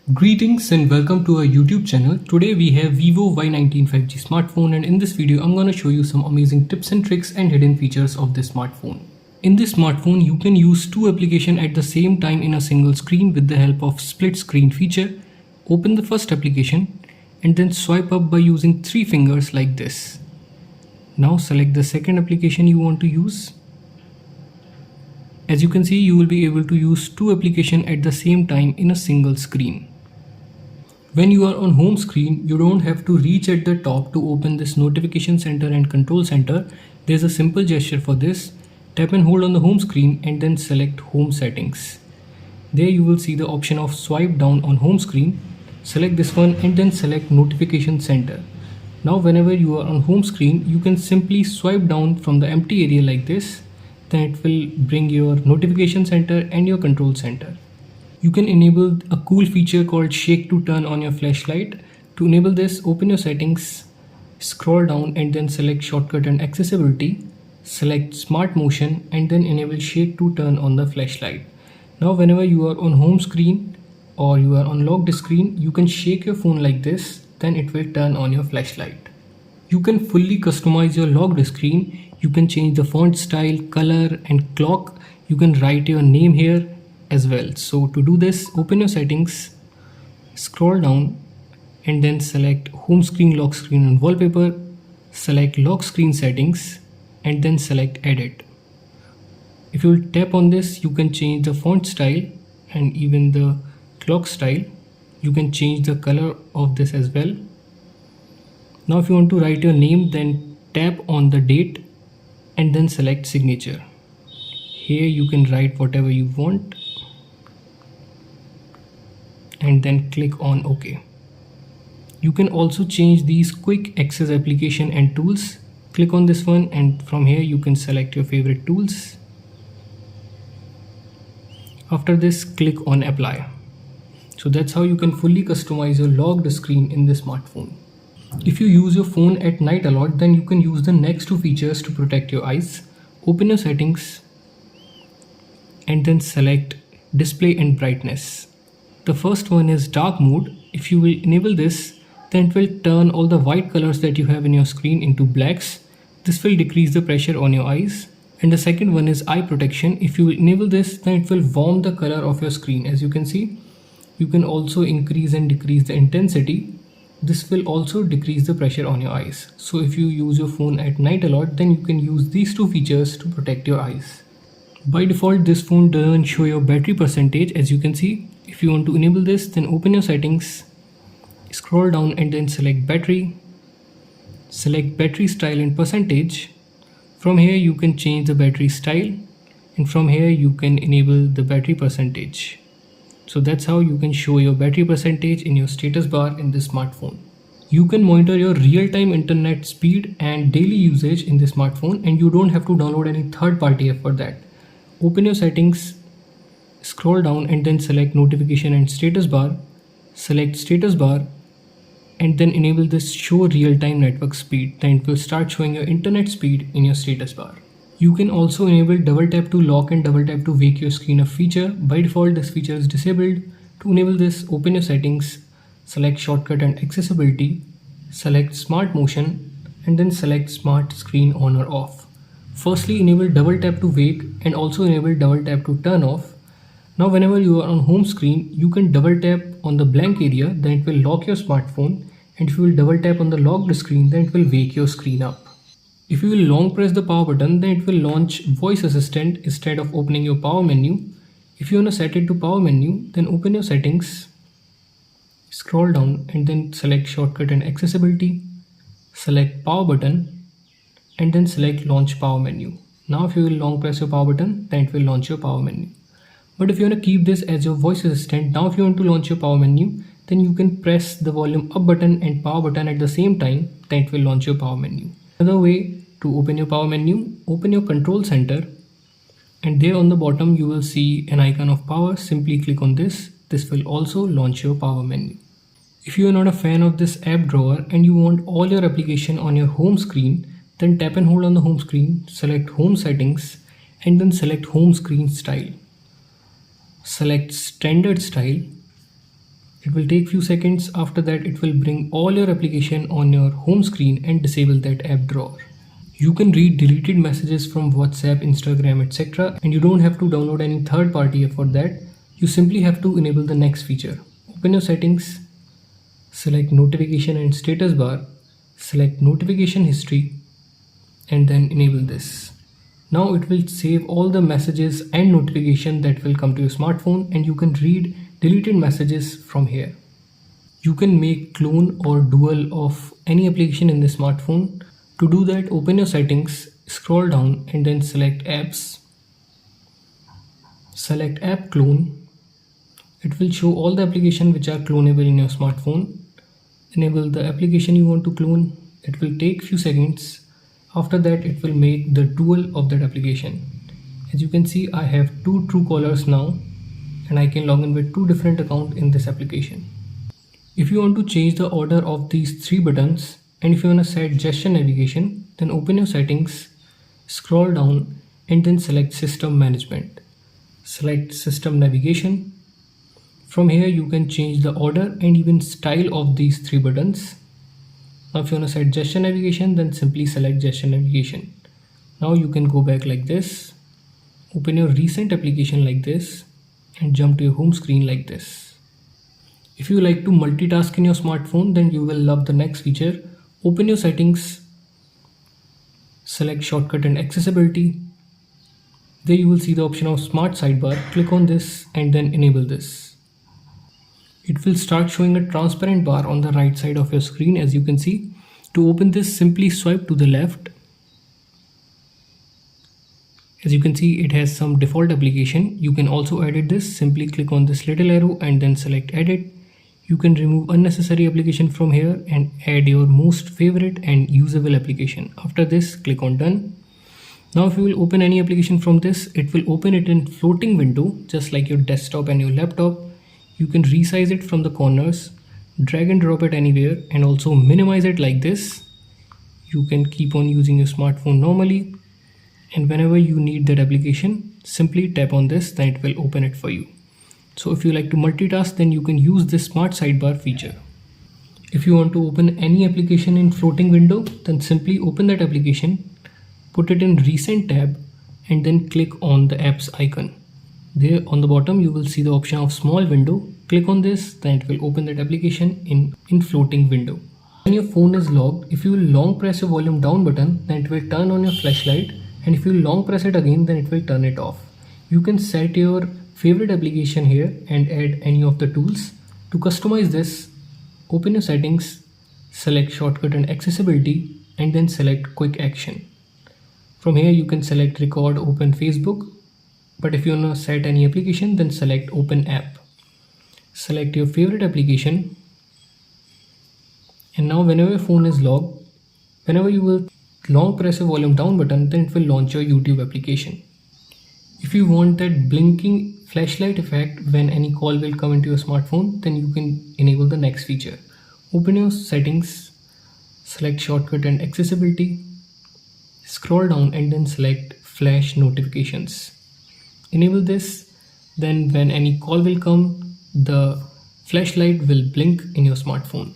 Greetings and welcome to our YouTube channel. Today we have Vivo Y19 5G smartphone, and in this video I'm going to show you some amazing tips and tricks and hidden features of this smartphone. In this smartphone you can use two applications at the same time in a single screen with the help of split screen feature. Open the first application and then swipe up by using three fingers like this. Now select the second application you want to use. As you can see, you will be able to use two applications at the same time in a single screen. When you are on home screen, you don't have to reach at the top to open this notification center and control center. There's a simple gesture for this. Tap and hold on the home screen and then select home settings. There you will see the option of swipe down on home screen. Select this one and then select notification center. Now whenever you are on home screen, you can simply swipe down from the empty area like this. Then it will bring your notification center and your control center. You can enable a cool feature called shake to turn on your flashlight. To enable this, open your settings, scroll down and then select shortcut and accessibility. Select smart motion and then enable shake to turn on the flashlight. Now whenever you are on home screen or you are on locked screen, you can shake your phone like this, then it will turn on your flashlight. You can fully customize your locked screen. You can change the font style, color and clock. You can write your name here as well. So to do this, open your settings, scroll down and then select home screen, lock screen and wallpaper. Select lock screen settings and then select edit. If you will tap on this, you can change the font style and even the clock style. You can change the color of this as well. Now if you want to write your name, then tap on the date and then select signature. Here you can write whatever you want and then click on OK. You can also change these quick access application and tools. Click on this one and from here you can select your favorite tools. After this, click on apply. So that's how you can fully customize your locked screen in this smartphone. If you use your phone at night a lot, then you can use the next two features to protect your eyes. Open your settings and then select display and brightness. The first one is dark mode. If you will enable this, then it will turn all the white colors that you have in your screen into blacks. This will decrease the pressure on your eyes. And the second one is eye protection. If you will enable this, then it will warm the color of your screen. As you can see, you can also increase and decrease the intensity. This will also decrease the pressure on your eyes. So if you use your phone at night a lot, then you can use these two features to protect your eyes. By default, this phone doesn't show your battery percentage. As you can see, if you want to enable this, then open your settings, scroll down and then select battery. Select battery style and percentage. From here you can change the battery style and from here you can enable the battery percentage. So that's how you can show your battery percentage in your status bar in this smartphone. You can monitor your real-time internet speed and daily usage in this smartphone, and you don't have to download any third-party app for that. Open your settings, scroll down and then select notification and status bar. Select status bar and then enable this show real-time network speed. Then it will start showing your internet speed in your status bar. You can also enable double tap to lock and double tap to wake your screen up feature. By default, this feature is disabled. To enable this, open your settings, select shortcut and accessibility, select smart motion and then select smart screen on or off. Firstly, enable double tap to wake and also enable double tap to turn off. Now whenever you are on home screen, you can double tap on the blank area, then it will lock your smartphone, and if you will double tap on the locked screen, then it will wake your screen up. If you will long press the power button, then it will launch voice assistant instead of opening your power menu. If you want to set it to power menu, then open your settings, scroll down and then select shortcut and accessibility, select power button and then select launch power menu. Now if you will long press your power button, then it will launch your power menu. But if you want to keep this as your voice assistant, now if you want to launch your power menu, then you can press the volume up button and power button at the same time, then it will launch your power menu. Another way to open your power menu, open your control center and there on the bottom you will see an icon of power. Simply click on this. This will also launch your power menu. If you are not a fan of this app drawer and you want all your application on your home screen, then tap and hold on the home screen, select home settings and then select home screen style. Select standard style It will take few seconds. After that, it will bring all your application on your home screen and disable that app drawer. You can read deleted messages from WhatsApp, Instagram, etc. and you don't have to download any third party app for that. You simply have to enable the next feature. Open your settings, select notification and status bar, select notification history, and then enable this. Now it will save all the messages and notification that will come to your smartphone, and you can read deleted messages from here. You can make clone or dual of any application in the smartphone. To do that, open your settings, scroll down and then select apps. Select app clone. It will show all the applications which are clonable in your smartphone. Enable the application you want to clone. It will take few seconds. After that, it will make the dual of that application. As you can see, I have two Truecallers now and I can log in with two different accounts in this application. If you want to change the order of these three buttons, and if you want to set gesture navigation, then open your settings, scroll down and then select system management. Select system navigation. From here you can change the order and even style of these three buttons. Now if you want to set gesture navigation, then simply select gesture navigation. Now you can go back like this, open your recent application like this and jump to your home screen like this. If you like to multitask in your smartphone, then you will love the next feature. Open your settings, select shortcut and accessibility. There you will see the option of smart sidebar. Click on this and then enable this. It will start showing a transparent bar on the right side of your screen, as you can see. To open this, simply swipe to the left. As you can see, it has some default application. You can also edit this. Simply click on this little arrow and then select edit. You can remove unnecessary application from here and add your most favorite and usable application. After this, click on done. Now if you will open any application from this, it will open it in floating window, just like your desktop and your laptop. You can resize it from the corners, drag and drop it anywhere, and also minimize it like this. You can keep on using your smartphone normally, and whenever you need that application, simply tap on this, then it will open it for you. So if you like to multitask, then you can use this smart sidebar feature. If you want to open any application in floating window, then simply open that application, put it in recent tab and then click on the apps icon. There on the bottom you will see the option of small window. Click on this, then it will open that application in floating window. When your phone is locked, if you will long press your volume down button, then it will turn on your flashlight, and if you long press it again, then it will turn it off. You can set your favorite application here and add any of the tools. To customize this, open your settings, select shortcut and accessibility and then select quick action. From here you can select record open Facebook, but if you want to set any application, then select open app. Select your favorite application, and now whenever your phone is locked, whenever you will long press your volume down button, then it will launch your YouTube application. If you want that blinking flashlight effect when any call will come into your smartphone, then you can enable the next feature. Open your settings, select shortcut and accessibility, scroll down and then select flash notifications. Enable this, then when any call will come, the flashlight will blink in your smartphone.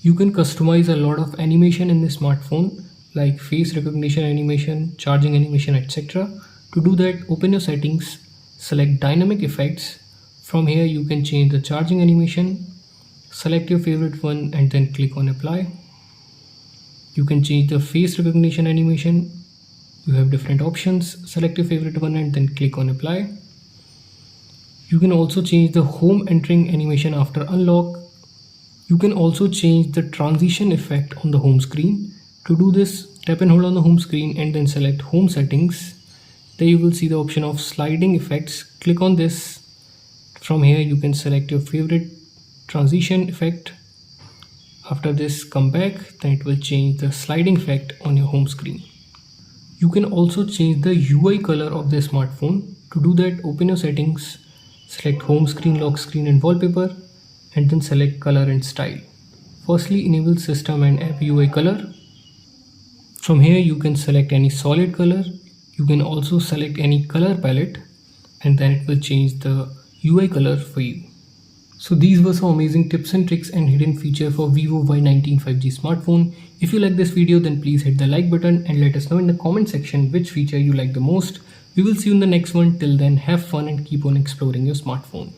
You can customize a lot of animation in the smartphone, like face recognition animation, charging animation, etc. To do that, open your settings, select dynamic effects. From here you can change the charging animation, select your favorite one and then click on apply. You can change the face recognition animation. You have different options. Select your favorite one and then click on apply. You can also change the home entering animation after unlock. You can also change the transition effect on the home screen. To do this, tap and hold on the home screen and then select home settings. There you will see the option of sliding effects. Click on this. From here you can select your favorite transition effect. After this, come back, then it will change the sliding effect on your home screen. You can also change the UI color of the smartphone. To do that, open your settings, select home screen, lock screen and wallpaper, and then select color and style. Firstly, enable system and app UI color. From here you can select any solid color. You can also select any color palette and then it will change the UI color for you. So these were some amazing tips and tricks and hidden feature for Vivo Y19 5G smartphone. If you like this video, then please hit the like button and let us know in the comment section which feature you like the most. We will see you in the next one. Till then, have fun and keep on exploring your smartphone.